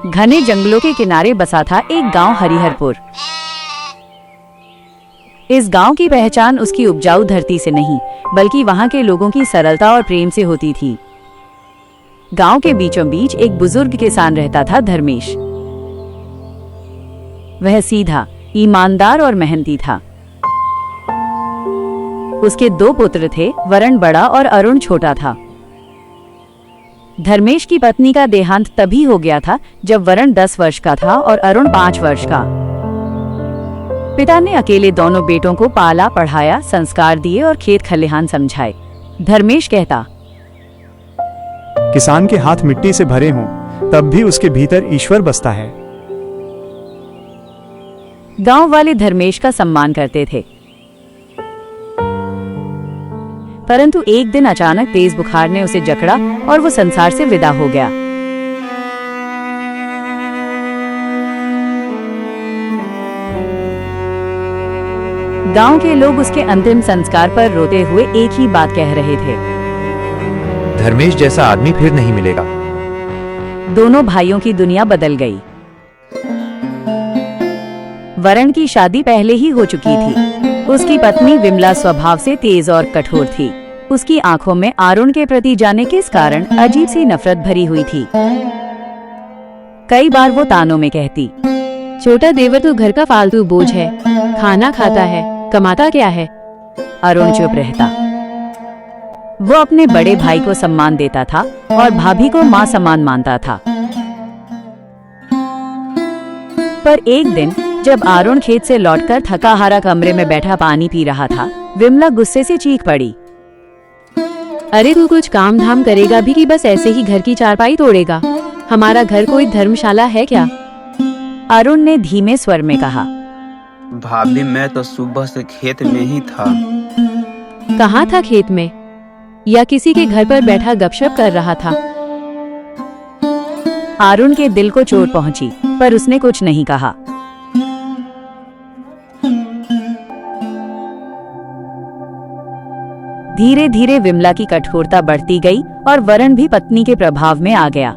घने जंगलों के किनारे बसा था एक गांव हरिहरपुर। इस गांव की पहचान उसकी उपजाऊ धरती से नहीं, बल्कि वहां के लोगों की सरलता और प्रेम से होती थी। गांव के बीचों बीच एक बुजुर्ग किसान रहता था, धर्मेश। वह सीधा, ईमानदार और मेहनती था। उसके 2 पुत्र थे, वरुण बड़ा और अरुण छोटा था। धर्मेश की पत्नी का देहांत तभी हो गया था जब वरुण 10 वर्ष का था और अरुण 5 वर्ष का। पिता ने अकेले दोनों बेटों को पाला, पढ़ाया, संस्कार दिए और खेत खलिहान समझाए। धर्मेश कहता, किसान के हाथ मिट्टी से भरे हों, तब भी उसके भीतर ईश्वर बसता है। गांव वाले धर्मेश का सम्मान करते थे, परंतु एक दिन अचानक तेज बुखार ने उसे जकड़ा और वो संसार से विदा हो गया। गांव के लोग उसके अंतिम संस्कार पर रोते हुए एक ही बात कह रहे थे, धर्मेश जैसा आदमी फिर नहीं मिलेगा। दोनों भाइयों की दुनिया बदल गई। वरुण की शादी पहले ही हो चुकी थी। उसकी पत्नी विमला स्वभाव से तेज और कठोर थी। उसकी आंखों में अरुण के प्रति जाने किस कारण अजीब सी नफरत भरी हुई थी। कई बार वो तानों में कहती, छोटा देवर तो घर का फालतू बोझ है, खाना खाता है, कमाता क्या है। अरुण चुप रहता। वो अपने बड़े भाई को सम्मान देता था और भाभी को मां समान मानता था। पर एक दिन जब अरुण खेत से लौटकर थका हारा कमरे में बैठा पानी पी रहा था, विमला गुस्से से चीख पड़ी, अरे तू कुछ काम धाम करेगा भी कि बस ऐसे ही घर की चारपाई तोड़ेगा? हमारा घर कोई धर्मशाला है क्या? अरुण ने धीमे स्वर में कहा, भाभी मैं तो सुबह से खेत में ही था। कहाँ था, खेत में या किसी के घर पर बैठा गपशप कर रहा था? अरुण के दिल को चोट पहुंची, पर उसने कुछ नहीं कहा। धीरे धीरे विमला की कठोरता बढ़ती गई और वरुण भी पत्नी के प्रभाव में आ गया।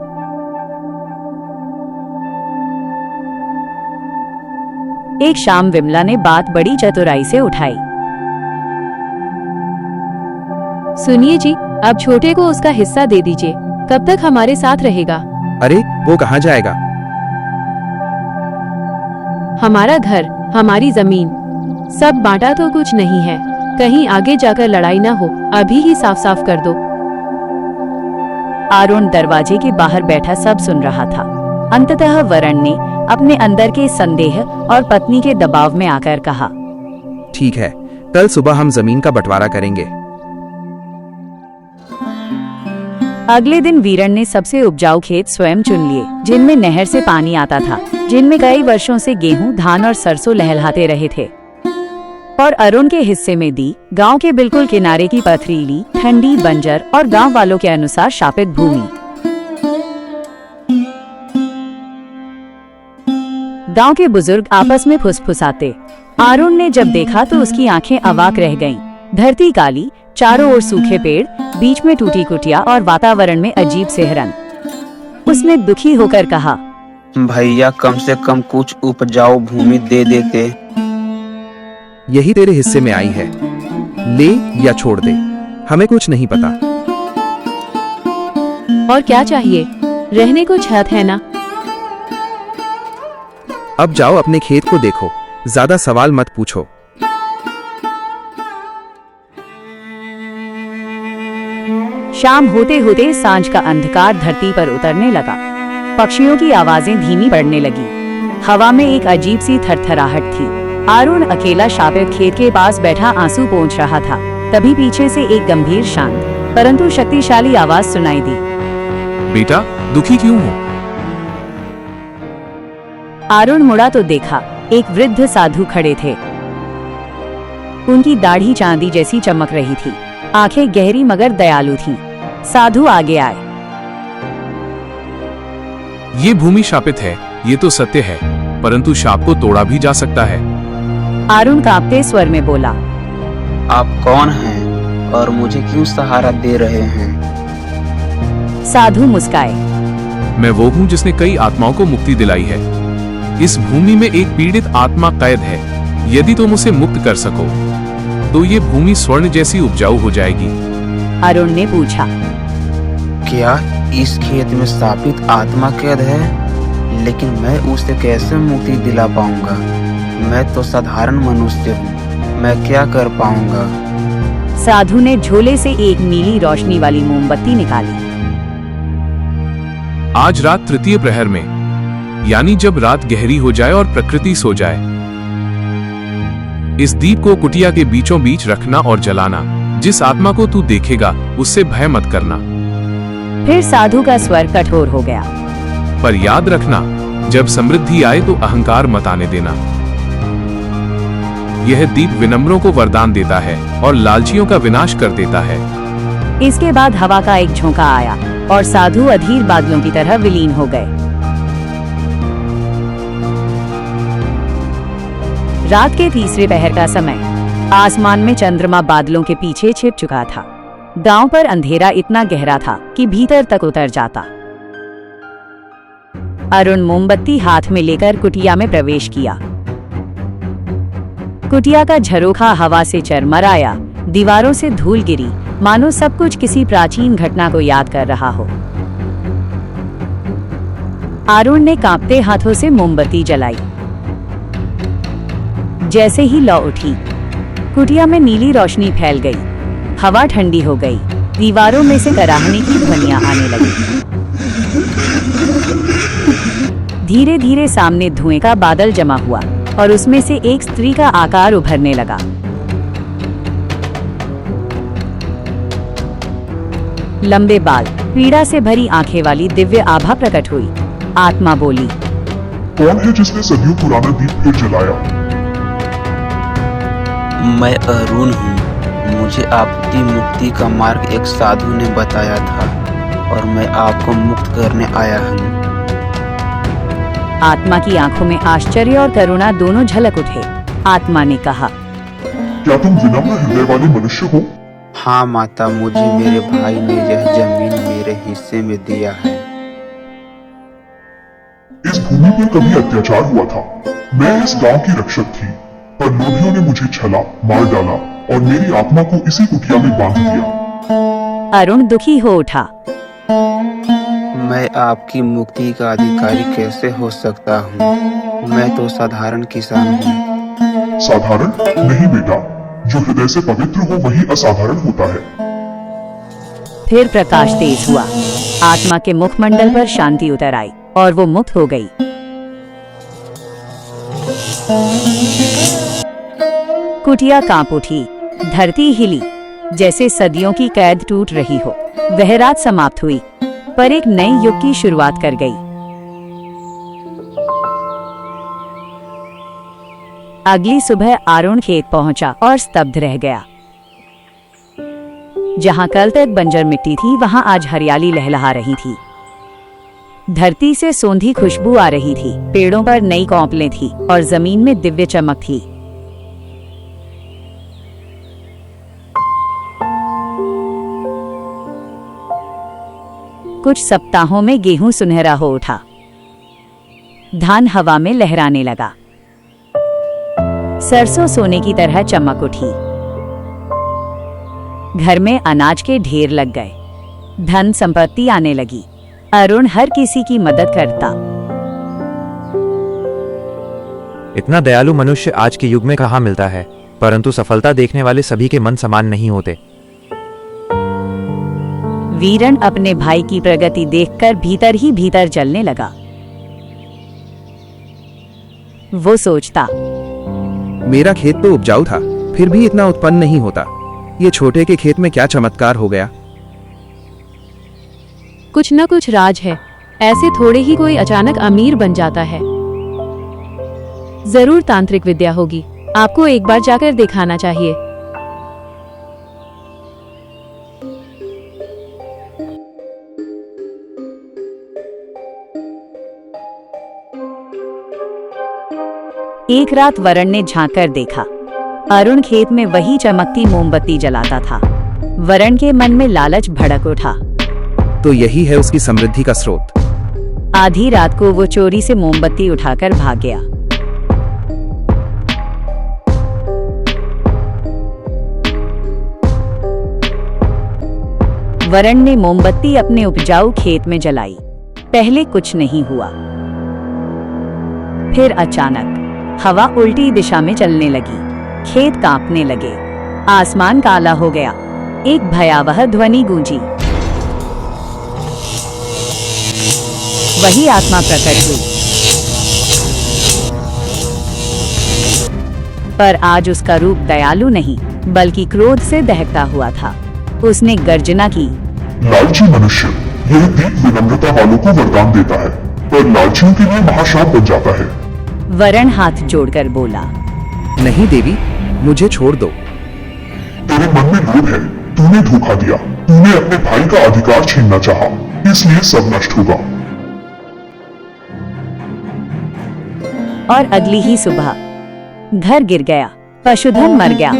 एक शाम विमला ने बात बड़ी चतुराई से उठाई, सुनिए जी, अब छोटे को उसका हिस्सा दे दीजिए। कब तक हमारे साथ रहेगा? अरे वो कहाँ जाएगा? हमारा घर, हमारी जमीन, सब बांटा तो कुछ नहीं है। कहीं आगे जाकर लड़ाई ना हो, अभी ही साफ साफ कर दो। अरुण दरवाजे के बाहर बैठा सब सुन रहा था। अंततः वरुण ने अपने अंदर के संदेह और पत्नी के दबाव में आकर कहा, ठीक है, कल सुबह हम जमीन का बंटवारा करेंगे। अगले दिन वीरण ने सबसे उपजाऊ खेत स्वयं चुन लिए, जिनमें नहर से पानी आता था, जिनमें कई वर्षों से गेहूं, धान और सरसों लहलहाते रहे थे। और अरुण के हिस्से में दी गांव के बिल्कुल किनारे की पथरीली, ठंडी, बंजर और गांव वालों के अनुसार शापित भूमि। गांव के बुजुर्ग आपस में फुसफुसाते। अरुण ने जब देखा तो उसकी आंखें अवाक रह गईं। धरती काली, चारों ओर सूखे पेड़, बीच में टूटी कुटिया और वातावरण में अजीब सिहरन। उसने दुखी होकर कहा, भैया कम से कम कुछ उपजाऊ भूमि दे देते। यही तेरे हिस्से में आई है, ले या छोड़ दे, हमें कुछ नहीं पता। और क्या चाहिए? रहने को छत है ना? अब जाओ अपने खेत को देखो, ज्यादा सवाल मत पूछो। शाम होते होते सांझ का अंधकार धरती पर उतरने लगा। पक्षियों की आवाजें धीमी पड़ने लगी। हवा में एक अजीब सी थरथराहट थी। अरुण अकेला शापित खेत के पास बैठा आंसू पोंछ रहा था। तभी पीछे से एक गंभीर, शांत परंतु शक्तिशाली आवाज सुनाई दी, बेटा दुखी क्यों हो? अरुण मुड़ा तो देखा, एक वृद्ध साधु खड़े थे। उनकी दाढ़ी चांदी जैसी चमक रही थी, आंखें गहरी मगर दयालु थीं। साधु आगे आए, ये भूमि शापित है, ये तो सत्य है, परंतु शाप को तोड़ा भी जा सकता है। अरुण कांपते स्वर में बोला, आप कौन हैं और मुझे क्यों सहारा दे रहे हैं? साधु मुस्काए, मैं वो हूँ जिसने कई आत्माओं को मुक्ति दिलाई है। इस भूमि में एक पीड़ित आत्मा कैद है। यदि तुम उसे मुक्त कर सको तो ये भूमि स्वर्ण जैसी उपजाऊ हो जाएगी। अरुण ने पूछा। क्या इस खेत में स्थापित आत्मा कैद है? लेकिन मैं उसे कैसे मुक्ति दिला पाऊंगा? मैं तो साधारण मनुष्य हूँ, मैं क्या कर पाऊंगा? साधु ने झोले से एक नीली रोशनी वाली मोमबत्ती निकाली। आज रात तृतीय प्रहर में, यानी जब रात गहरी हो जाए और प्रकृति सो जाए, इस दीप को कुटिया के बीचों बीच रखना और जलाना। जिस आत्मा को तू देखेगा उससे भय मत करना। फिर साधु का स्वर कठोर हो गया। पर याद रखना, जब समृद्धि आए तो अहंकार मत आने देना। यह दीप विनम्रों को वरदान देता है और लालचियों का विनाश कर देता है। इसके बाद हवा का एक झोंका आया और साधु अधीर बादलों की तरह विलीन हो गए। रात के तीसरे पहर का समय। आसमान में चंद्रमा बादलों के पीछे छिप चुका था। गांव पर अंधेरा इतना गहरा था कि भीतर तक उतर जाता। अरुण मोमबत्ती हाथ में लेकर कुटिया में प्रवेश किया। कुटिया का झरोखा हवा से चरमराया, दीवारों से धूल गिरी, मानो सब कुछ किसी प्राचीन घटना को याद कर रहा हो। अरुण ने कांपते हाथों से मोमबत्ती जलाई। जैसे ही लौ उठी, कुटिया में नीली रोशनी फैल गई। हवा ठंडी हो गई। दीवारों में से कराहने की ध्वनियां आने लगी। धीरे धीरे सामने धुएं का बादल जमा हुआ और उसमें से एक स्त्री का आकार उभरने लगा। लंबे बाल, पीड़ा से भरी आंखें वाली दिव्य आभा प्रकट हुई। आत्मा बोली, कौन है जिसने सदियों पुराना दीप फिर जलाया? मैं अरुण हूँ। मुझे आपकी मुक्ति का मार्ग एक साधु ने बताया था और मैं आपको मुक्त करने आया हूँ। आत्मा की आंखों में आश्चर्य और करुणा दोनों झलक उठे। आत्मा ने कहा, क्या तुम विनम्र हृदय वाले मनुष्य हो? हाँ माता, मुझे मेरे भाई ने यह जमीन मेरे हिस्से में दिया है। इस भूमि पर कभी अत्याचार हुआ था। मैं इस गांव की रक्षक थी, पर लोभियों ने मुझे छला, मार डाला और मेरी आत्मा को इसी कुटिया में बांध दिया। अरुण दुखी हो उठा। मैं आपकी मुक्ति का अधिकारी कैसे हो सकता हूँ? मैं तो साधारण किसान हूँ। साधारण नहीं बेटा, जो हृदय से पवित्र हो वही असाधारण होता है। फिर प्रकाश तेज हुआ। आत्मा के मुखमंडल पर शांति उतर आई और वो मुक्त हो गई। कुटिया कांप उठी। धरती हिली, जैसे सदियों की कैद टूट रही हो। वह रात समाप्त हुई, पर एक नए युग की शुरुआत कर गई। अगली सुबह अरुण खेत पहुंचा और स्तब्ध रह गया। जहां कल तक बंजर मिट्टी थी, वहां आज हरियाली लहलहा रही थी। धरती से सोंधी खुशबू आ रही थी। पेड़ों पर नई कौपलें थी और जमीन में दिव्य चमक थी। कुछ सप्ताहों में गेहूं सुनहरा हो उठा। धान हवा में लहराने लगा। सरसों सोने की तरह चमक उठी। घर में अनाज के ढेर लग गए। धन संपत्ति आने लगी। अरुण हर किसी की मदद करता। इतना दयालु मनुष्य आज के युग में कहाँ मिलता है, परंतु सफलता देखने वाले सभी के मन समान नहीं होते। वीरन अपने भाई की प्रगति देखकर भीतर ही भीतर जलने लगा। वो सोचता, मेरा खेत तो उपजाऊ था, फिर भी इतना उत्पन्न नहीं होता। ये छोटे के खेत में क्या चमत्कार हो गया? कुछ न कुछ राज है। ऐसे थोड़े ही कोई अचानक अमीर बन जाता है। जरूर तांत्रिक विद्या होगी। आपको एक बार जाकर दिखाना चाहिए। एक रात वरण ने झांक कर देखा। अरुण खेत में वही चमकती मोमबत्ती जलाता था। वरण के मन में लालच भड़क उठा। तो यही है उसकी समृद्धि का स्रोत। आधी रात को वो चोरी से मोमबत्ती उठाकर भाग गया। वरण ने मोमबत्ती अपने उपजाऊ खेत में जलाई। पहले कुछ नहीं हुआ, फिर अचानक हवा उल्टी दिशा में चलने लगी, खेत कांपने लगे, आसमान काला हो गया, एक भयावह ध्वनि गूंजी। वही आत्मा प्रकट हुई, पर आज उसका रूप दयालु नहीं बल्कि क्रोध से दहकता हुआ था। उसने गर्जना की, लालची मनुष्य, यह दीप विनम्रता वालों को वरदान देता है, पर लालचियों के लिए महाश्राप बन जाता है। वरण हाथ जोड़कर बोला, नहीं देवी, मुझे छोड़ दो। तेरे मन में लोभ है, तूने धोखा दिया, तूने अपने भाई का अधिकार छीनना चाहा, इसलिए सब नष्ट होगा। और अगली ही सुबह घर गिर गया, पशुधन मर गया,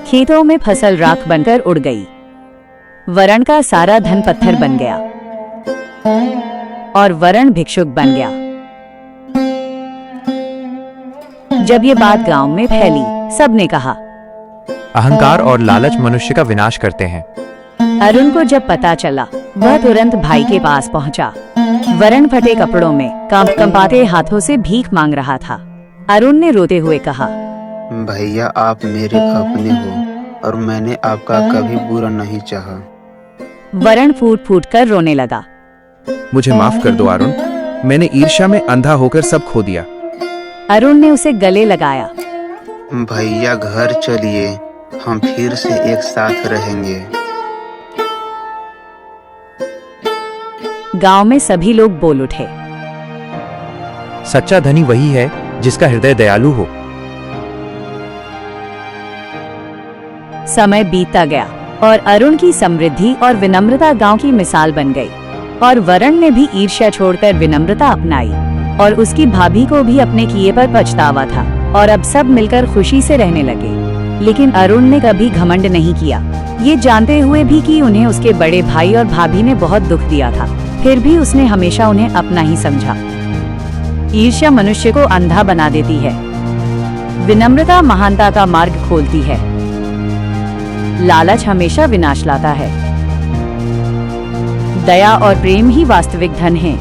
खेतों में फसल राख बनकर उड़ गई। वरण का सारा धन पत्थर बन गया और वरण भिक्षुक बन गया। जब ये बात गांव में फैली, सबने कहा, अहंकार और लालच मनुष्य का विनाश करते हैं। अरुण को जब पता चला, वह तुरंत भाई के पास पहुंचा। वरण फटे कपड़ों में कंपाते हाथों से भीख मांग रहा था। अरुण ने रोते हुए कहा, भैया, आप मेरे अपने हो और मैंने आपका कभी बुरा नहीं चाहा। वरण फूट फूट कर रोने लगा। मुझे माफ कर दो अरुण, मैंने ईर्ष्या में अंधा होकर सब खो दिया। अरुण ने उसे गले लगाया। भैया, घर चलिए, हम फिर से एक साथ रहेंगे। गांव में सभी लोग बोल उठे, सच्चा धनी वही है जिसका हृदय दयालु हो। समय बीतता गया और अरुण की समृद्धि और विनम्रता गांव की मिसाल बन गई। और वरण ने भी ईर्ष्या छोड़कर विनम्रता अपनाई और उसकी भाभी को भी अपने किए पर पछतावा था और अब सब मिलकर खुशी से रहने लगे। लेकिन अरुण ने कभी घमंड नहीं किया, ये जानते हुए भी कि उन्हें उसके बड़े भाई और भाभी ने बहुत दुख दिया था। फिर भी उसने हमेशा उन्हें अपना ही समझा। ईर्ष्या मनुष्य को अंधा बना देती है, विनम्रता महानता का मार्ग खोलती है, लालच हमेशा विनाश लाता है, दया और प्रेम ही वास्तविक धन है।